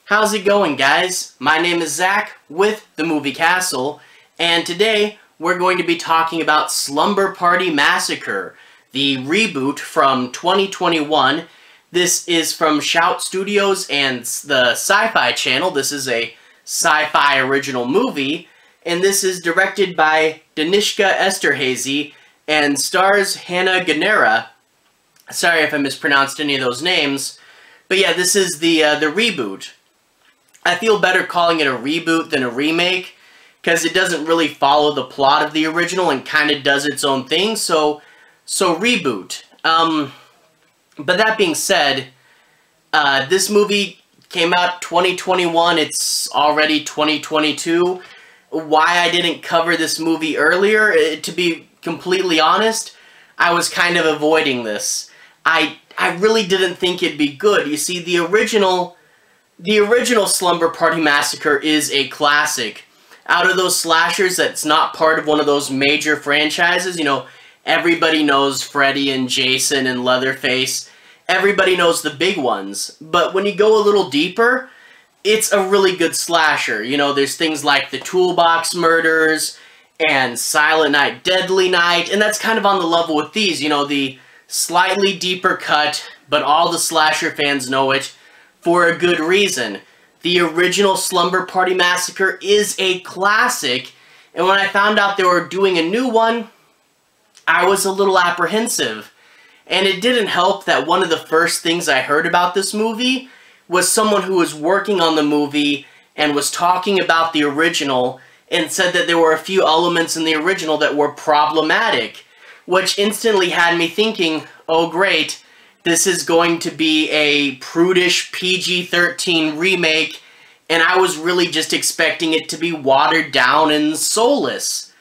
How's it going, guys? My name is Zach with The Movie Castle, and today we're going to be talking about Slumber Party Massacre, the reboot from 2021. This is from Shout Studios and the SyFy channel. This is a SyFy original movie, and this is directed by Danishka Esterhazy and stars Hannah Gonera. Sorry if I mispronounced any of those names, but yeah, this is the reboot. I feel better calling it a reboot than a remake, because it doesn't really follow the plot of the original and kind of does its own thing, so reboot. But that being said, this movie came out 2021, it's already 2022. Why I didn't cover this movie earlier, to be completely honest, I was kind of avoiding this. I really didn't think it'd be good. You see, the original Slumber Party Massacre is a classic. Out of those slashers that's not part of one of those major franchises, you know, everybody knows Freddy and Jason and Leatherface. Everybody knows the big ones. But when you go a little deeper, it's a really good slasher. You know, there's things like the Toolbox Murders and Silent Night, Deadly Night, and that's kind of on the level with these, you know, the slightly deeper cut, but all the slasher fans know it for a good reason. The original Slumber Party Massacre is a classic, and when I found out they were doing a new one, I was a little apprehensive. And it didn't help that one of the first things I heard about this movie was someone who was working on the movie and was talking about the original and said that there were a few elements in the original that were problematic, which instantly had me thinking, oh great, this is going to be a prudish PG-13 remake, and I was really just expecting it to be watered down and soulless.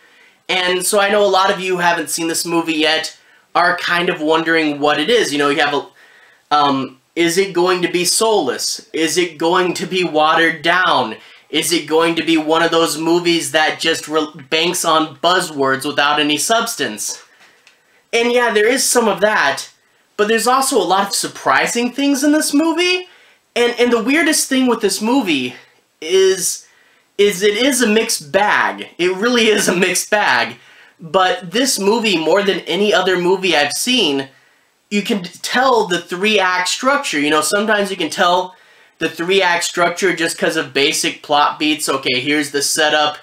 And so I know a lot of you who haven't seen this movie yet are kind of wondering what it is. You know, you have a, is it going to be soulless? Is it going to be watered down? Is it going to be one of those movies that just banks on buzzwords without any substance? And yeah, there is some of that, but there's also a lot of surprising things in this movie. And the weirdest thing with this movie is it is a mixed bag. It really is a mixed bag. But this movie, more than any other movie I've seen, you can tell the three-act structure. You know, sometimes you can tell the three-act structure just because of basic plot beats. Okay, here's the setup,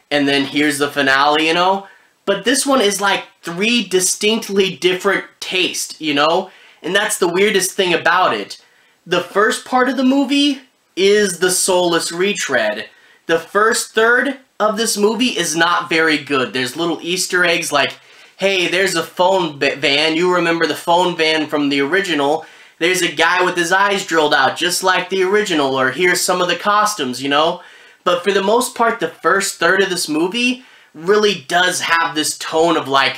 and then here's the finale, you know? But this one is like three distinctly different tastes, you know? And that's the weirdest thing about it. The first part of the movie is the soulless retread. The first third of this movie is not very good. There's little Easter eggs like, hey, there's a phone van. You remember the phone van from the original. There's a guy with his eyes drilled out just like the original, or here's some of the costumes, you know? But for the most part, the first third of this movie really does have this tone of like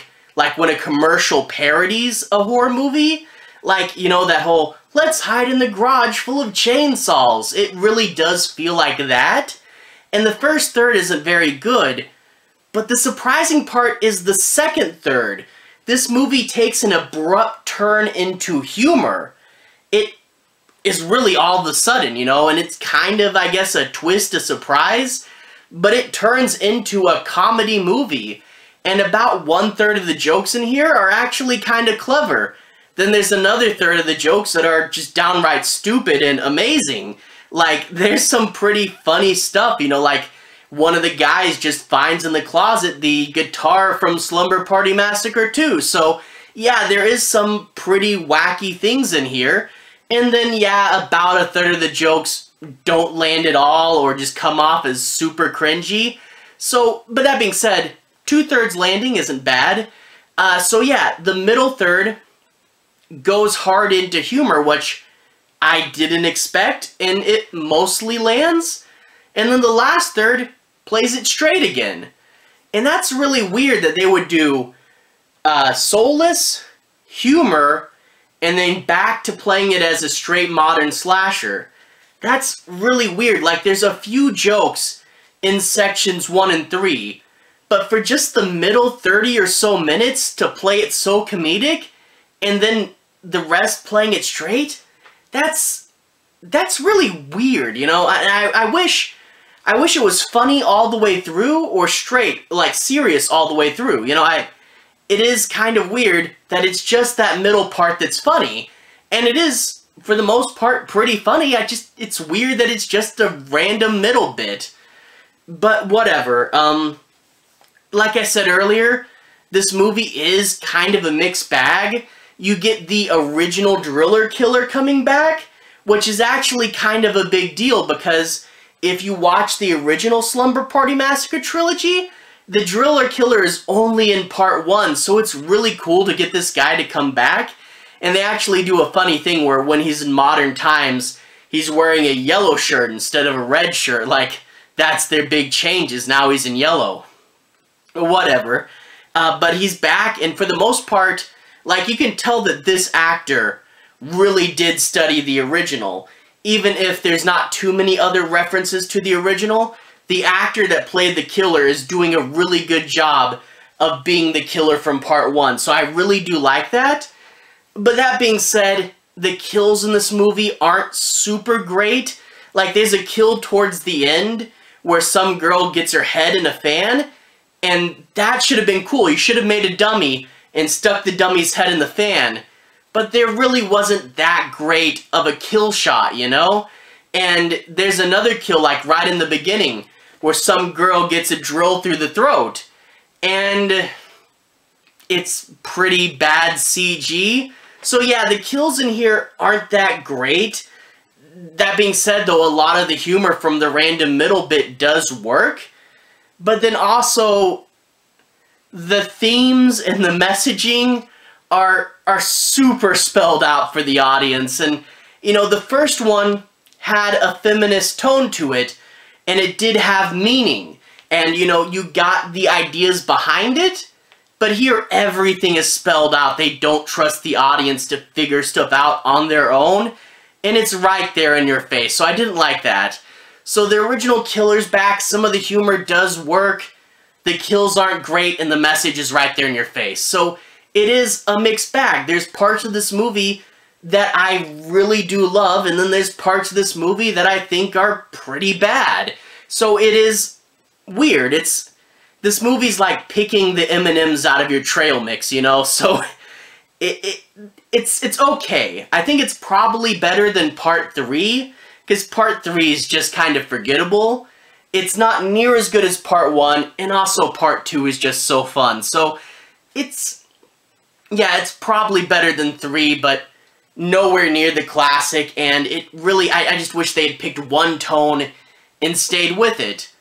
when a commercial parodies a horror movie. Like, you know, that whole, let's hide in the garage full of chainsaws. It really does feel like that. And the first third isn't very good. But the surprising part is the second third. This movie takes an abrupt turn into humor. It is really all of a sudden, you know, and it's kind of, I guess, a twist, a surprise. But it turns into a comedy movie. And about 1/3 of the jokes in here are actually kind of clever. Then there's another third of the jokes that are just downright stupid and amazing. Like, there's some pretty funny stuff, you know, like one of the guys just finds in the closet the guitar from Slumber Party Massacre 2. So, yeah, there is some pretty wacky things in here. And then, yeah, about 1/3 of the jokes don't land at all or just come off as super cringy. So, but that being said, 2/3 landing isn't bad. So yeah, the middle third goes hard into humor, which I didn't expect, and it mostly lands. And then the last third plays it straight again. And that's really weird that they would do soulless, humor, and then back to playing it as a straight modern slasher. That's really weird. Like, there's a few jokes in sections 1 and 3, but for just the middle 30 or so minutes to play it so comedic, and then the rest playing it straight, that's that's really weird, you know? I wish it was funny all the way through, or straight, like serious all the way through. You know, it is kind of weird that it's just that middle part that's funny. And it is, for the most part, pretty funny. It's weird that it's just a random middle bit. But whatever. Like I said earlier, this movie is kind of a mixed bag. You get the original driller killer coming back, which is actually kind of a big deal, because if you watch the original Slumber Party Massacre trilogy, the driller killer is only in part 1, so it's really cool to get this guy to come back. And they actually do a funny thing where when he's in modern times, he's wearing a yellow shirt instead of a red shirt. Like, that's their big change, is now he's in yellow. Whatever. But he's back, and for the most part, like, you can tell that this actor really did study the original. Even if there's not too many other references to the original, the actor that played the killer is doing a really good job of being the killer from part 1. So I really do like that. But that being said, the kills in this movie aren't super great. Like, there's a kill towards the end where some girl gets her head in a fan, and that should have been cool. You should have made a dummy and stuck the dummy's head in the fan. But there really wasn't that great of a kill shot, you know? And there's another kill, like right in the beginning, where some girl gets a drill through the throat. And it's pretty bad CG. So yeah, the kills in here aren't that great. That being said, though, a lot of the humor from the random middle bit does work. But then also, the themes and the messaging are super spelled out for the audience. And, you know, the first one had a feminist tone to it, and it did have meaning. And, you know, you got the ideas behind it, but here everything is spelled out. They don't trust the audience to figure stuff out on their own, and it's right there in your face. So I didn't like that. So the original killer's back, some of the humor does work, the kills aren't great, and the message is right there in your face. So it is a mixed bag. There's parts of this movie that I really do love, and then there's parts of this movie that I think are pretty bad. So it is weird. This movie's like picking the M&Ms out of your trail mix, you know? So it's okay. I think it's probably better than part 3, because part 3 is just kind of forgettable. It's not near as good as part 1, and also part 2 is just so fun. So it's probably better than 3, but nowhere near the classic, and it really, I just wish they had picked one tone and stayed with it.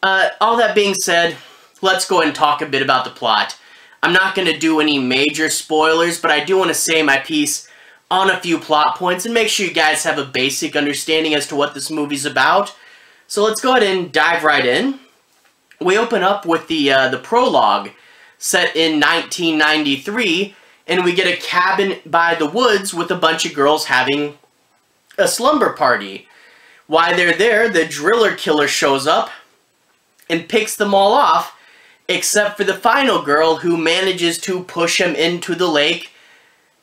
All that being said, let's go ahead and talk a bit about the plot. I'm not going to do any major spoilers, but I do want to say my piece on a few plot points and make sure you guys have a basic understanding as to what this movie's about. So let's go ahead and dive right in. We open up with the prologue, set in 1993, and we get a cabin by the woods with a bunch of girls having a slumber party. While they're there, the driller killer shows up and picks them all off, except for the final girl, who manages to push him into the lake,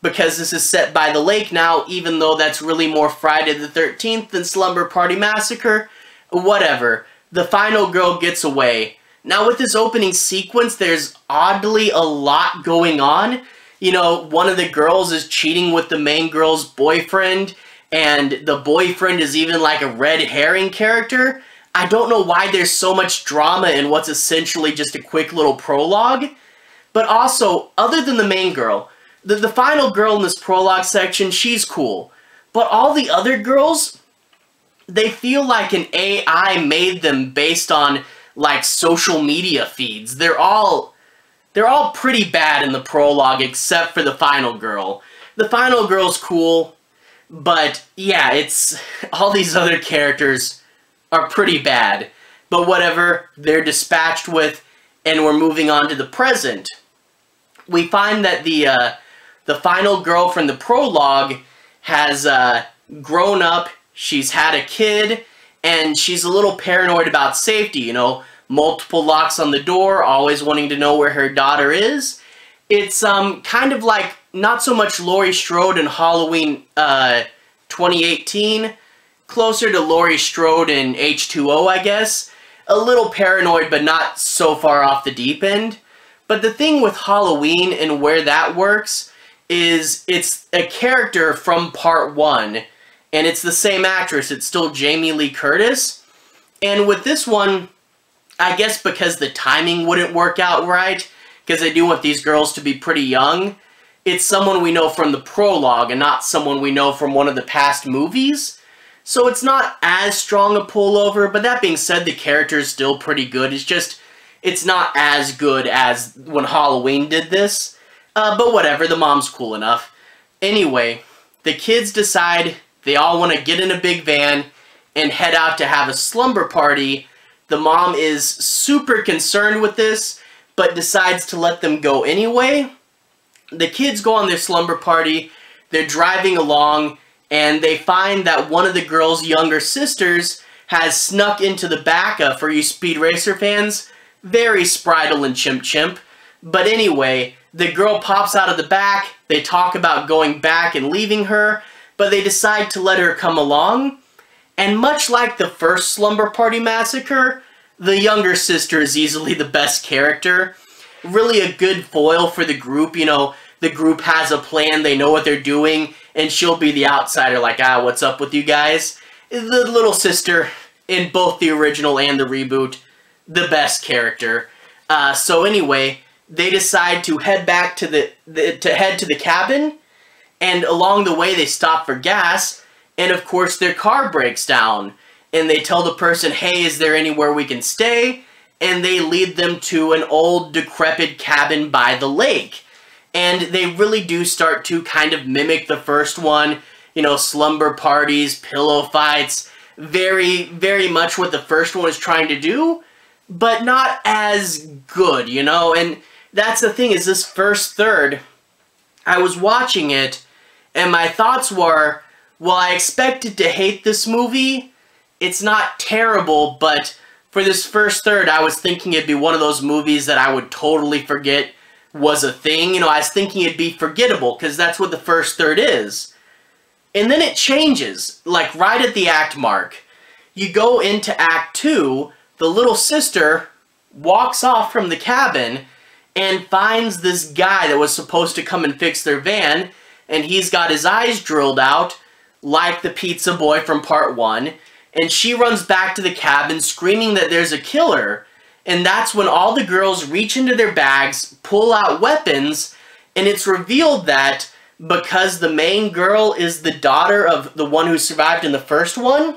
because this is set by the lake now, even though that's really more Friday the 13th than Slumber Party Massacre. Whatever. The final girl gets away. Now with this opening sequence, there's oddly a lot going on. You know, one of the girls is cheating with the main girl's boyfriend, and the boyfriend is even like a red herring character. I don't know why there's so much drama in what's essentially just a quick little prologue. But also, other than the main girl, the final girl in this prologue section, she's cool. But all the other girls, they feel like an AI made them based on, like, social media feeds. They're all pretty bad in the prologue, except for the final girl. The final girl's cool, but yeah, it's all these other characters are pretty bad. But whatever, they're dispatched with, and we're moving on to the present. We find that the final girl from the prologue has grown up, she's had a kid, and she's a little paranoid about safety, you know, multiple locks on the door, always wanting to know where her daughter is. It's kind of like, not so much Laurie Strode in Halloween 2018, closer to Laurie Strode in H2O, I guess. A little paranoid, but not so far off the deep end. But the thing with Halloween and where that works is it's a character from part 1, and it's the same actress. It's still Jamie Lee Curtis. And with this one, I guess because the timing wouldn't work out right, because they do want these girls to be pretty young, it's someone we know from the prologue and not someone we know from one of the past movies. So it's not as strong a pullover, but that being said, the character is still pretty good. It's just, it's not as good as when Halloween did this. But whatever, the mom's cool enough. Anyway, the kids decide they all want to get in a big van and head out to have a slumber party. The mom is super concerned with this, but decides to let them go anyway. The kids go on their slumber party, they're driving along, and they find that one of the girl's younger sisters has snuck into the back of, for you Speed Racer fans, very Spritle and Chimp. But anyway, the girl pops out of the back, they talk about going back and leaving her, but they decide to let her come along. And much like the first Slumber Party Massacre, the younger sister is easily the best character. Really a good foil for the group. You know, the group has a plan, they know what they're doing, and she'll be the outsider like, what's up with you guys? The little sister, in both the original and the reboot, the best character. So anyway, they decide to head back to the cabin, and along the way they stop for gas, and of course their car breaks down. And they tell the person, hey, is there anywhere we can stay? And they lead them to an old, decrepit cabin by the lake. And they really do start to kind of mimic the first one. You know, slumber parties, pillow fights. Very, very much what the first one is trying to do, but not as good, you know? And that's the thing, is this first third, I was watching it, and my thoughts were, well, I expected to hate this movie. It's not terrible, but for this first third, I was thinking it'd be one of those movies that I would totally forget was a thing. You know, I was thinking it'd be forgettable, because that's what the first third is. And then it changes, like right at the act mark. You go into Act 2, the little sister walks off from the cabin and finds this guy that was supposed to come and fix their van, and he's got his eyes drilled out, like the pizza boy from part 1. And she runs back to the cabin screaming that there's a killer. And that's when all the girls reach into their bags, pull out weapons, and it's revealed that because the main girl is the daughter of the one who survived in the first one,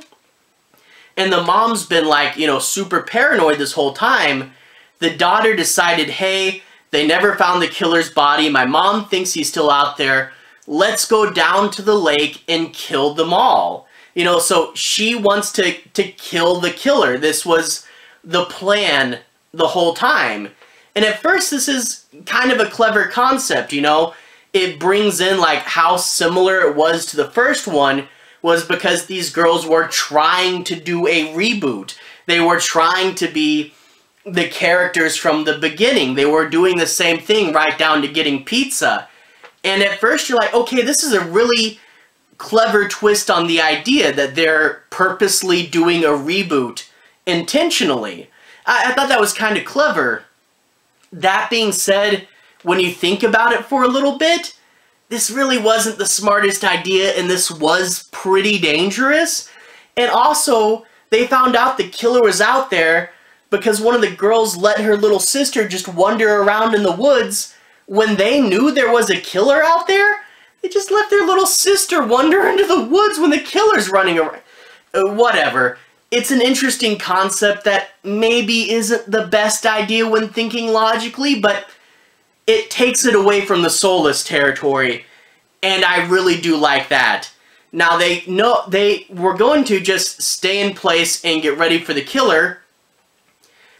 and the mom's been like, you know, super paranoid this whole time, the daughter decided, hey, they never found the killer's body, my mom thinks he's still out there, let's go down to the lake and kill them all. You know, so she wants to kill the killer. This was the plan the whole time. And at first, this is kind of a clever concept, you know. It brings in, like, how similar it was to the first one was because these girls were trying to do a reboot. They were trying to be the characters from the beginning. They were doing the same thing right down to getting pizza. And at first, you're like, okay, this is a really clever twist on the idea that they're purposely doing a reboot intentionally. I thought that was kind of clever. That being said, when you think about it for a little bit, this really wasn't the smartest idea, and this was pretty dangerous. And also, they found out the killer was out there because one of the girls let her little sister just wander around in the woods when they knew there was a killer out there. They just let their little sister wander into the woods when the killer's running around. Whatever. It's an interesting concept that maybe isn't the best idea when thinking logically, but it takes it away from the soulless territory, and I really do like that. Now, they were going to just stay in place and get ready for the killer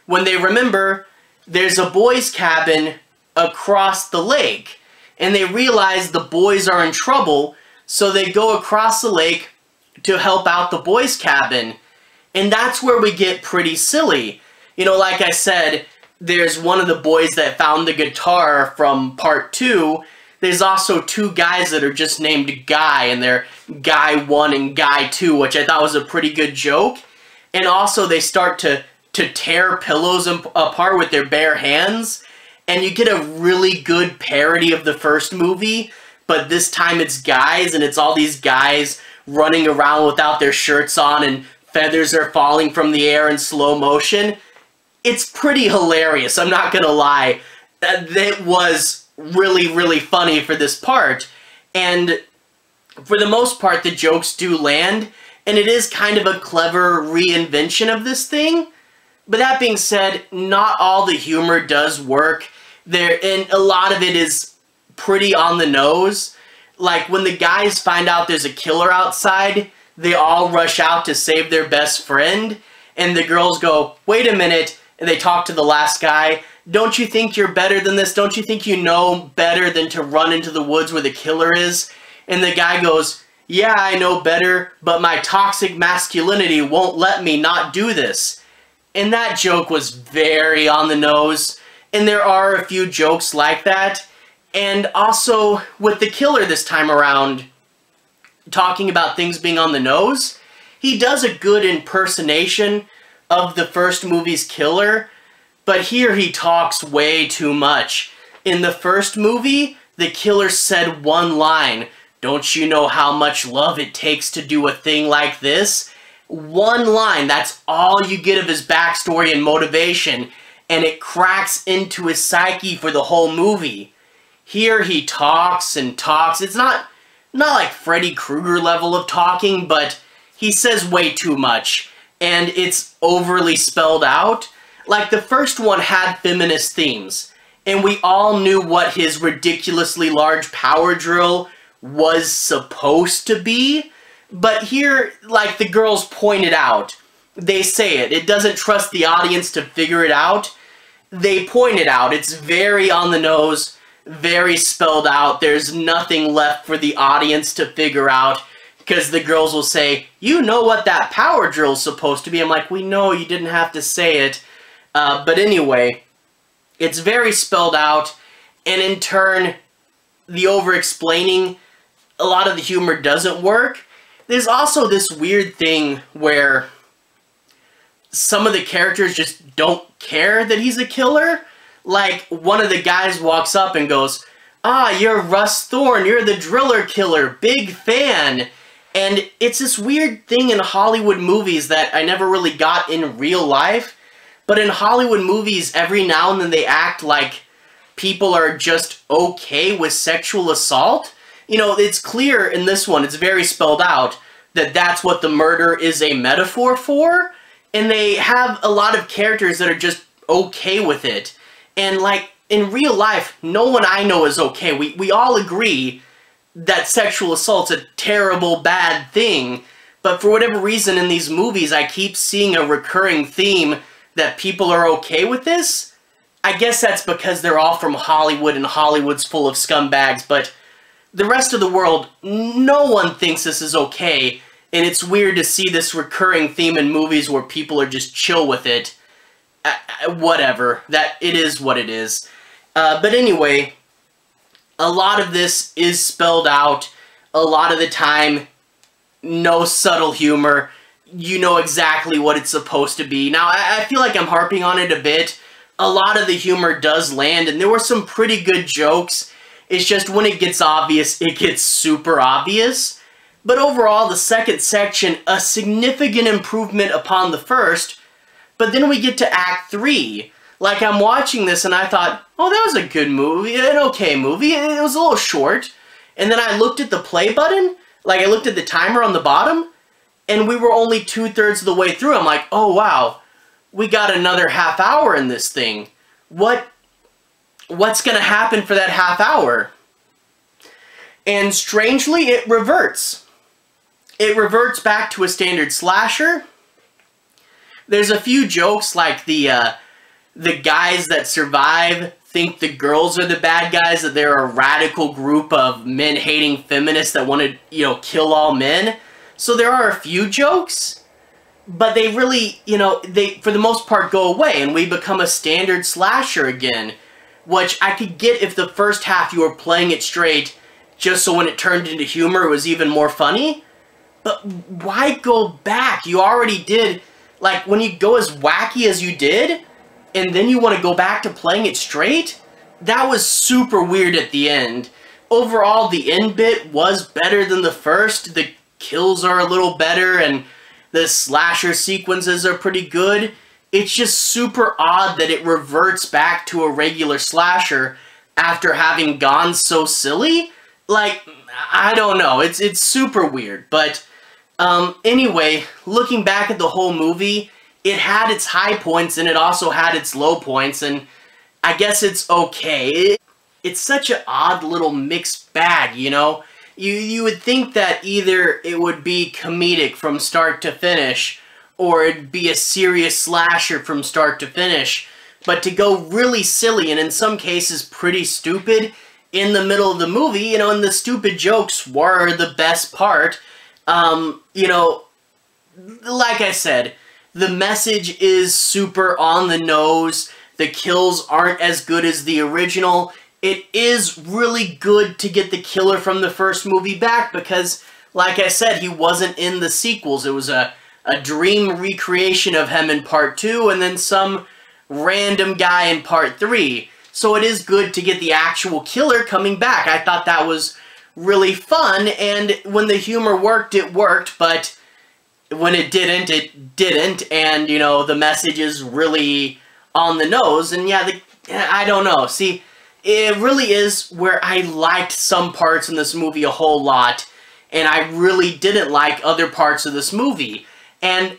when they remember there's a boys' cabin across the lake. And they realize the boys are in trouble, so they go across the lake to help out the boys' cabin. And that's where we get pretty silly. You know, like I said, there's one of the boys that found the guitar from part 2 there's also two guys that are just named Guy, and they're Guy 1 and Guy 2, which I thought was a pretty good joke. And also they start to tear pillows apart with their bare hands, and you get a really good parody of the first movie, but this time it's guys, and it's all these guys running around without their shirts on, and feathers are falling from the air in slow motion. It's pretty hilarious, I'm not gonna lie. It was really, really funny for this part, and for the most part the jokes do land, and it is kind of a clever reinvention of this thing. But that being said, not all the humor does work there, and a lot of it is pretty on the nose. Like, when the guys find out there's a killer outside, they all rush out to save their best friend, and the girls go, wait a minute, and they talk to the last guy, don't you think you're better than this? Don't you think you know better than to run into the woods where the killer is? And the guy goes, yeah, I know better, but my toxic masculinity won't let me not do this. And that joke was very on the nose, and there are a few jokes like that. And also, with the killer this time around, talking about things being on the nose, he does a good impersonation of the first movie's killer, but here he talks way too much. In the first movie, the killer said one line, don't you know how much love it takes to do a thing like this? One line, that's all you get of his backstory and motivation, and it cracks into his psyche for the whole movie. Here he talks and talks. It's not like Freddy Krueger level of talking, but he says way too much, and it's overly spelled out. Like, the first one had feminist themes, and we all knew what his ridiculously large power drill was supposed to be. But here, like the girls pointed out, they say it. It doesn't trust the audience to figure it out. They point it out. It's very on the nose, very spelled out. There's nothing left for the audience to figure out, because the girls will say, you know what that power drill's supposed to be. I'm like, we know, you didn't have to say it. But anyway, it's very spelled out, and in turn, the over-explaining, a lot of the humor doesn't work. There's also this weird thing where some of the characters just don't care that he's a killer. Like, one of the guys walks up and goes, ah, you're Russ Thorne, you're the driller killer, big fan. And it's this weird thing in Hollywood movies that I never really got in real life. But in Hollywood movies, every now and then they act like people are just okay with sexual assault. You know, it's clear in this one, it's very spelled out, that that's what the murder is a metaphor for, and they have a lot of characters that are just okay with it. And, like, in real life, no one I know is okay. We all agree that sexual assault's a terrible, bad thing, but for whatever reason in these movies, I keep seeing a recurring theme that people are okay with this. I guess that's because they're all from Hollywood, and Hollywood's full of scumbags, but the rest of the world, no one thinks this is okay, and it's weird to see this recurring theme in movies where people are just chill with it. Whatever. It is what it is. But anyway, a lot of this is spelled out. A lot of the time, no subtle humor. You know exactly what it's supposed to be. Now, I feel like I'm harping on it a bit. A lot of the humor does land, and there were some pretty good jokes. It's just when it gets obvious, it gets super obvious. But overall, the second section, a significant improvement upon the first. But then we get to Act 3. Like, I'm watching this and I thought, oh, that was a good movie, an okay movie. It was a little short. And then I looked at the play button, like I looked at the timer on the bottom, and we were only 2/3 of the way through. I'm like, oh wow, we got another half hour in this thing. What's gonna happen for that half hour? And strangely, it reverts. It reverts back to a standard slasher. There's a few jokes like the guys that survive think the girls are the bad guys, that they're a radical group of men-hating feminists that want to, kill all men. So there are a few jokes, but they really, they, for the most part, go away, and we become a standard slasher again. which I could get if the first half you were playing it straight, just so when it turned into humor it was even more funny. But why go back? You already did, like, when you go as wacky as you did, and then you want to go back to playing it straight? That was super weird at the end. Overall, the end bit was better than the first. The kills are a little better, and the slasher sequences are pretty good. It's just super odd that it reverts back to a regular slasher after having gone so silly. Like, I don't know. It's super weird. But anyway, looking back at the whole movie, it had its high points and it also had its low points, and I guess it's okay. It's such an odd little mixed bag, you know? You would think that either it would be comedic from start to finish, or it'd be a serious slasher from start to finish. But to go really silly, and in some cases pretty stupid, in the middle of the movie, you know, and the stupid jokes were the best part. You know, like I said, the message is super on the nose. The kills aren't as good as the original. It is really good to get the killer from the first movie back because, like I said, he wasn't in the sequels. It was a dream recreation of him in Part 2 and then some random guy in Part 3. So it is good to get the actual killer coming back. I thought that was really fun, and when the humor worked, it worked, but when it didn't, and, you know, the message is really on the nose, and yeah, I don't know. See, it really is where I liked some parts in this movie a whole lot, and I really didn't like other parts of this movie. And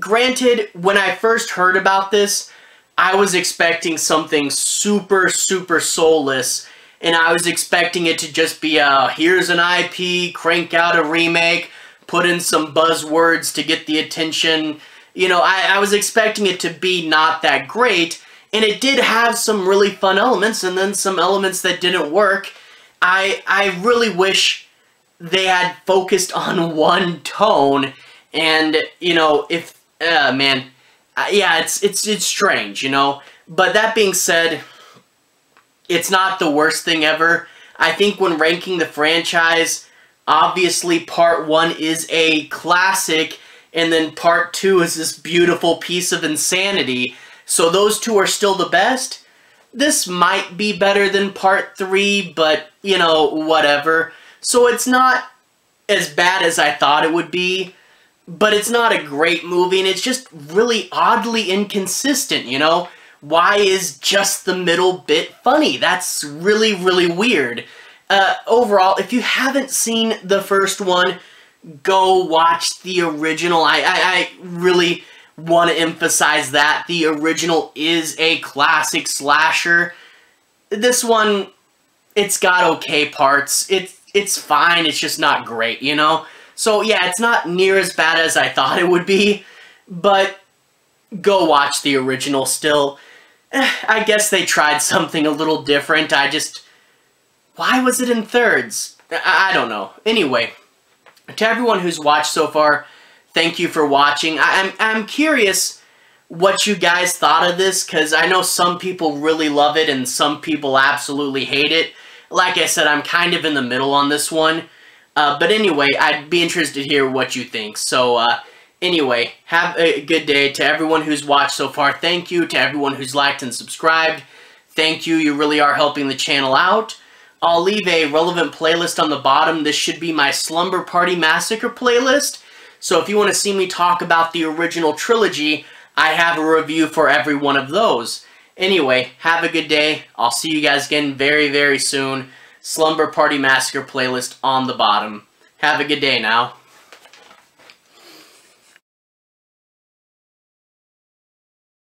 granted, when I first heard about this, I was expecting something super, super soulless, and I was expecting it to just be here's an IP, crank out a remake, put in some buzzwords to get the attention. You know, I was expecting it to be not that great, and it did have some really fun elements, and then some elements that didn't work. I really wish they had focused on one tone, and, you know, if, man, yeah, it's strange, you know. But that being said, it's not the worst thing ever. I think when ranking the franchise, obviously Part 1 is a classic, and then Part 2 is this beautiful piece of insanity. So those two are still the best. This might be better than Part 3, but, you know, whatever. So it's not as bad as I thought it would be, but it's not a great movie, and it's just really oddly inconsistent, you know? Why is just the middle bit funny? That's really, really weird. Overall, if you haven't seen the first one, go watch the original. I really want to emphasize that. The original is a classic slasher. This one, it's got okay parts. It's fine, it's just not great, you know? So yeah, it's not near as bad as I thought it would be, but go watch the original still. I guess they tried something a little different. Why was it in thirds? I don't know. Anyway, to everyone who's watched so far, thank you for watching. I'm curious what you guys thought of this, because I know some people really love it and some people absolutely hate it. Like I said, I'm kind of in the middle on this one. But anyway, I'd be interested to hear what you think. So, anyway, have a good day. To everyone who's watched so far, thank you. To everyone who's liked and subscribed, thank you. You really are helping the channel out. I'll leave a relevant playlist on the bottom. This should be my Slumber Party Massacre playlist. So if you want to see me talk about the original trilogy, I have a review for every one of those. Anyway, have a good day. I'll see you guys again very, very soon. Slumber Party Massacre playlist on the bottom. Have a good day now.